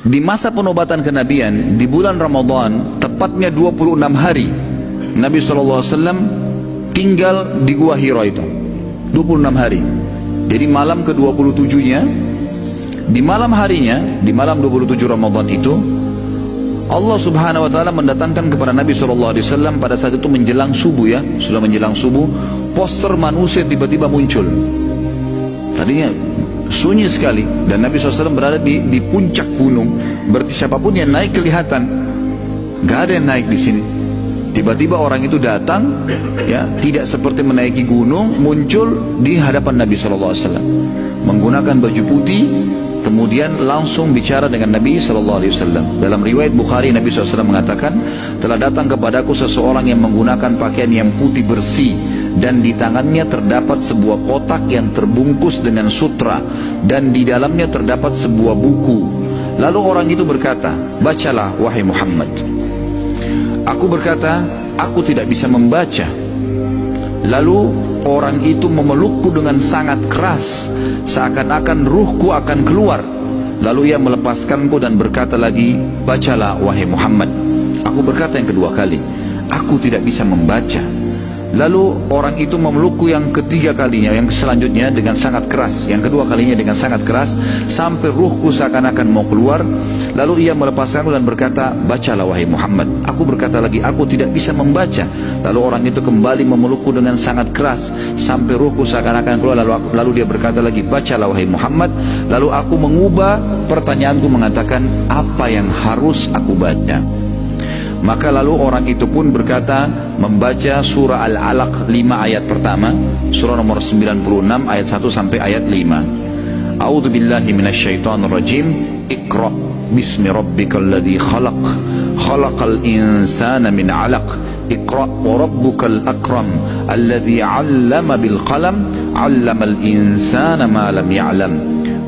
Di masa penobatan kenabian, di bulan Ramadan, tepatnya 26 hari, Nabi SAW tinggal di Gua Hira itu. 26 hari. Jadi malam ke-27-nya, di malam harinya, di malam 27 Ramadan itu, Allah Subhanahu wa Ta'ala mendatangkan kepada Nabi SAW pada saat itu menjelang subuh, ya, sudah menjelang subuh, poster manusia tiba-tiba muncul. Tadinya sunyi sekali dan Nabi SAW berada di puncak gunung. Berarti siapapun yang naik kelihatan, gak ada yang naik di sini. Tiba-tiba orang itu datang, ya, tidak seperti menaiki gunung, muncul di hadapan Nabi SAW menggunakan baju putih. Kemudian langsung bicara dengan Nabi SAW. Dalam riwayat Bukhari, Nabi SAW mengatakan, telah datang kepadaku seseorang yang menggunakan pakaian yang putih bersih, dan di tangannya terdapat sebuah kotak yang terbungkus dengan sutra, dan di dalamnya terdapat sebuah buku. Lalu orang itu berkata, bacalah wahai Muhammad. Aku berkata, aku tidak bisa membaca. Lalu orang itu memelukku dengan sangat keras, seakan-akan ruhku akan keluar. Lalu ia melepaskanku dan berkata lagi, bacalah wahai Muhammad. Aku berkata yang kedua kali, aku tidak bisa membaca. Lalu orang itu memelukku yang ketiga kalinya, yang selanjutnya dengan sangat keras, yang kedua kalinya dengan sangat keras, sampai ruhku seakan-akan mau keluar. Lalu ia melepaskanku dan berkata, bacalah wahai Muhammad. Aku berkata lagi, aku tidak bisa membaca. Lalu orang itu kembali memelukku dengan sangat keras sampai ruhku seakan-akan keluar. Lalu dia berkata lagi, bacalah wahai Muhammad. Lalu aku mengubah pertanyaanku mengatakan, apa yang harus aku baca? Maka lalu orang itu pun berkata, membaca surah Al-Alaq 5 ayat pertama, surah nomor 96 ayat 1 sampai ayat 5. A'udzu billahi minasyaitonir rajim. Iqra bismi rabbikal ladzi khalaq, khalaqal insana min 'alaq. Iqra wa rabbukal akram alladzi 'allama bil qalam, 'allamal insana ma lam ya'lam.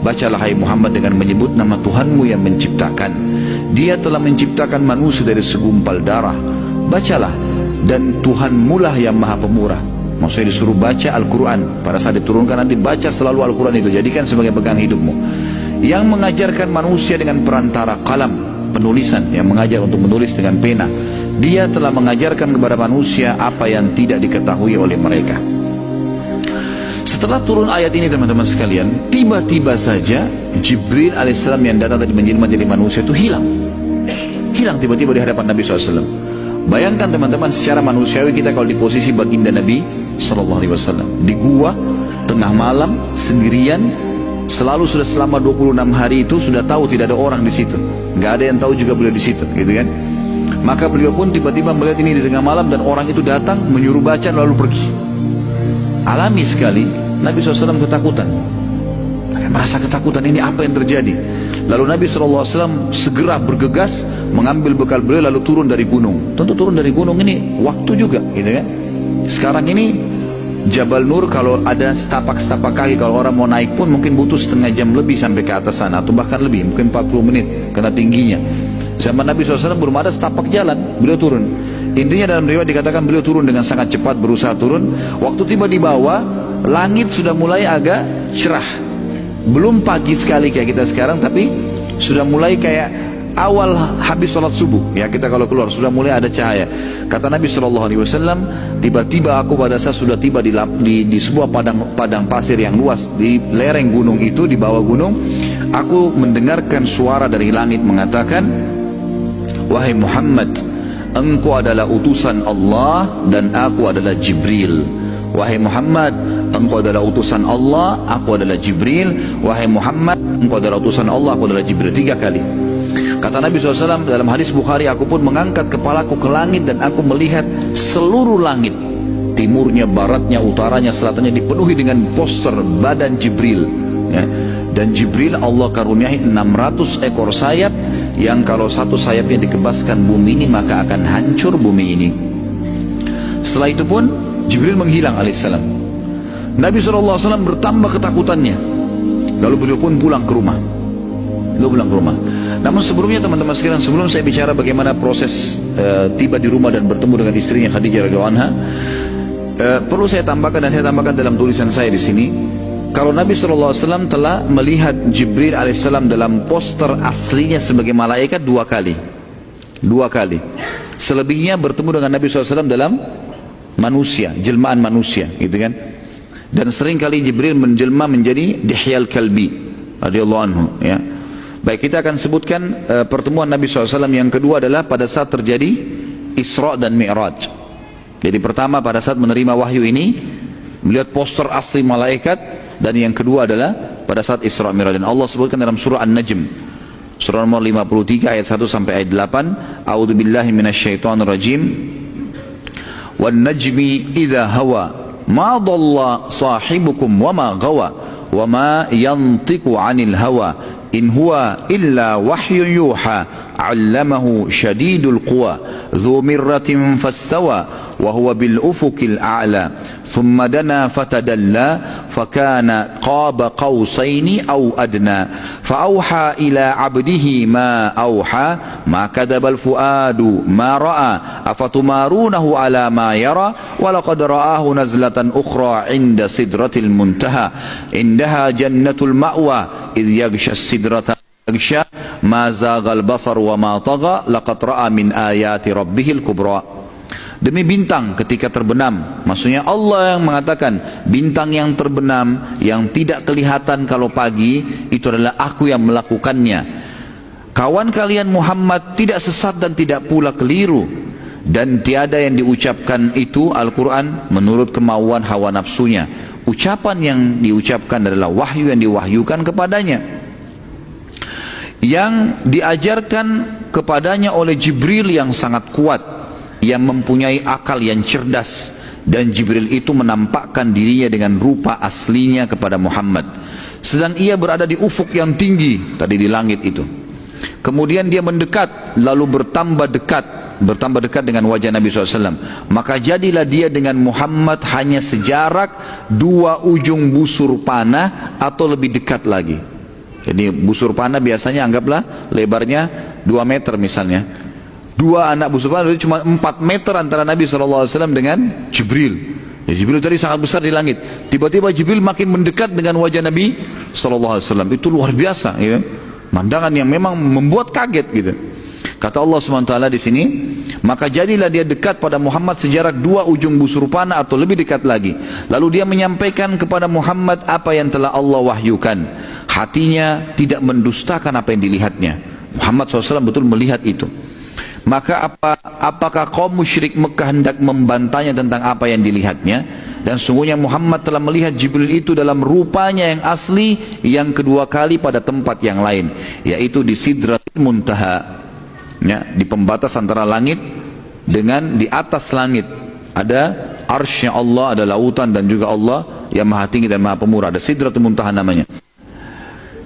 Bacalah hai Muhammad dengan menyebut nama Tuhanmu yang menciptakan. Dia telah menciptakan manusia dari segumpal darah. Bacalah, dan Tuhanmu lah yang maha pemurah. Maksudnya disuruh baca Al-Quran. Pada saat diturunkan nanti baca selalu Al-Quran itu. Jadikan sebagai pegang hidupmu. Yang mengajarkan manusia dengan perantara kalam, penulisan, yang mengajar untuk menulis dengan pena. Dia telah mengajarkan kepada manusia apa yang tidak diketahui oleh mereka. Setelah turun ayat ini teman-teman sekalian, tiba-tiba saja Jibril alaihissalam yang datang tadi menjadi manusia itu hilang tiba-tiba di hadapan Nabi SAW. Bayangkan teman-teman, secara manusiawi kita kalau di posisi baginda Nabi SAW di gua tengah malam sendirian, selalu sudah selama 26 hari itu sudah tahu tidak ada orang di situ, nggak ada yang tahu juga beliau di situ, gitu kan? Maka beliau pun tiba-tiba melihat ini di tengah malam dan orang itu datang menyuruh baca lalu pergi. Alami sekali Nabi SAW ketakutan, merasa ketakutan, ini apa yang terjadi. Lalu Nabi SAW segera bergegas mengambil bekal beliau lalu turun dari gunung. Tentu turun dari gunung ini waktu juga, gitu kan. Sekarang ini Jabal Nur kalau ada setapak-setapak kaki, kalau orang mau naik pun mungkin butuh setengah jam lebih sampai ke atas sana, atau bahkan lebih, mungkin 40 menit karena tingginya. Zaman Nabi SAW belum ada setapak jalan, beliau turun. Intinya dalam riwayat dikatakan beliau turun dengan sangat cepat, berusaha turun. Waktu tiba di bawah, langit sudah mulai agak cerah. Belum pagi sekali kayak kita sekarang, tapi sudah mulai kayak awal habis sholat subuh, ya, kita kalau keluar sudah mulai ada cahaya. Kata Nabi SAW, tiba-tiba aku pada saat sudah tiba di sebuah padang pasir yang luas di lereng gunung itu, di bawah gunung, aku mendengarkan suara dari langit mengatakan, wahai Muhammad, engkau adalah utusan Allah dan aku adalah Jibril. Wahai Muhammad, engkau adalah utusan Allah, aku adalah Jibril. Wahai Muhammad, engkau adalah utusan Allah, aku adalah Jibril. 3 kali. Kata Nabi SAW dalam hadis Bukhari, aku pun mengangkat kepalaku ke langit dan aku melihat seluruh langit, timurnya, baratnya, utaranya, selatannya dipenuhi dengan poster badan Jibril, ya. Dan Jibril Allah karuniai 600 ekor sayap, yang kalau satu sayapnya dikebaskan bumi ini maka akan hancur bumi ini. Setelah itu pun Jibril menghilang alaihissalam. Nabi SAW bertambah ketakutannya. Lalu beliau pun pulang ke rumah. Namun sebelumnya teman-teman sekalian, sebelum saya bicara bagaimana proses tiba di rumah dan bertemu dengan istrinya Khadijah radhiyallahu anha, perlu saya tambahkan, dan saya tambahkan dalam tulisan saya di sini, kalau Nabi SAW telah melihat Jibril alaihissalam dalam poster aslinya sebagai malaikat 2 kali. 2 kali. Selebihnya bertemu dengan Nabi SAW dalam manusia, jelmaan manusia, gitu kan. Dan sering kali Jibril menjelma menjadi Dihyal Kalbi radhiyallahu anhu, ya. Baik, kita akan sebutkan pertemuan Nabi SAW yang kedua adalah pada saat terjadi Isra dan Mi'raj. Jadi pertama pada saat menerima wahyu ini melihat poster asli malaikat, dan yang kedua adalah pada saat Isra Mi'raj. Dan Allah sebutkan dalam surah An-Najm, surah nomor 53 ayat 1 sampai ayat 8, A'udzu billahi minasyaitonir rajim. Wan najmi idza hawa ma dhalla sahibukum wama ghawa wama yantiqu 'anil hawa in huwa illa wahyun yuha 'allamahu syadidul quwa dzu mirratin fastawa wa huwa bil ufuqil a'la thumma dana fatadalla fakana qaba qausaini aw adna fa auha ila 'abdihi ma auha ma kadzabal fuadu ma ra'a afatumarunahu ala ma yara wa laqad ra'ahu nazlatan ukhra 'inda sidratil muntaha indaha jannatul ma'wa idh yaghsha sidrata yaghsha ma zaghal basar wa ma tagha laqad ra'a min ayati rabbihil kubra. Demi bintang ketika terbenam, maksudnya Allah yang mengatakan bintang yang terbenam yang tidak kelihatan kalau pagi itu adalah aku yang melakukannya. Kawan kalian Muhammad tidak sesat dan tidak pula keliru, dan tiada yang diucapkan itu Al-Quran menurut kemauan hawa nafsunya. Ucapan yang diucapkan adalah wahyu yang diwahyukan kepadanya, yang diajarkan kepadanya oleh Jibril yang sangat kuat, yang mempunyai akal yang cerdas. Dan Jibril itu menampakkan dirinya dengan rupa aslinya kepada Muhammad, sedang ia berada di ufuk yang tinggi tadi di langit itu. Kemudian dia mendekat, lalu bertambah dekat dengan wajah Nabi SAW. Maka jadilah dia dengan Muhammad hanya sejarak 2 ujung busur panah atau lebih dekat lagi. Jadi busur panah biasanya anggaplah lebarnya 2 meter misalnya. 2 anak busur panah, cuma 4 meter antara Nabi SAW dengan Jibril. Ya, Jibril tadi sangat besar di langit. Tiba-tiba Jibril makin mendekat dengan wajah Nabi SAW. Itu luar biasa, ya. Mandangan yang memang membuat kaget, gitu. Kata Allah SWT di sini, maka jadilah dia dekat pada Muhammad sejarak 2 ujung busur panah atau lebih dekat lagi. Lalu dia menyampaikan kepada Muhammad apa yang telah Allah wahyukan. Hatinya tidak mendustakan apa yang dilihatnya. Muhammad SAW betul melihat itu. Maka apakah kaum musyrik Mekah hendak membantahnya tentang apa yang dilihatnya? Dan sungguhnya Muhammad telah melihat Jibril itu dalam rupanya yang asli yang kedua kali pada tempat yang lain, yaitu di Sidratul Muntaha, ya, di pembatas antara langit dengan di atas langit ada arsy-Nya Allah, ada lautan, dan juga Allah yang maha tinggi dan maha pemurah. Ada Sidratul Muntaha namanya.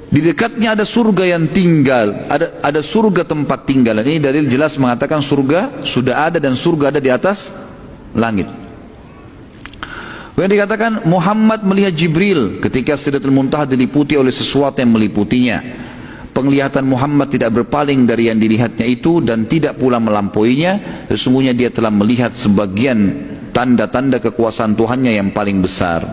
Di dekatnya ada surga yang tinggal, ada surga tempat tinggal. Ini dalil jelas mengatakan surga sudah ada dan surga ada di atas langit. Yang dikatakan Muhammad melihat Jibril ketika Sidratul Muntaha diliputi oleh sesuatu yang meliputinya. Penglihatan Muhammad tidak berpaling dari yang dilihatnya itu dan tidak pula melampauinya. Sesungguhnya dia telah melihat sebagian tanda-tanda kekuasaan Tuhannya yang paling besar.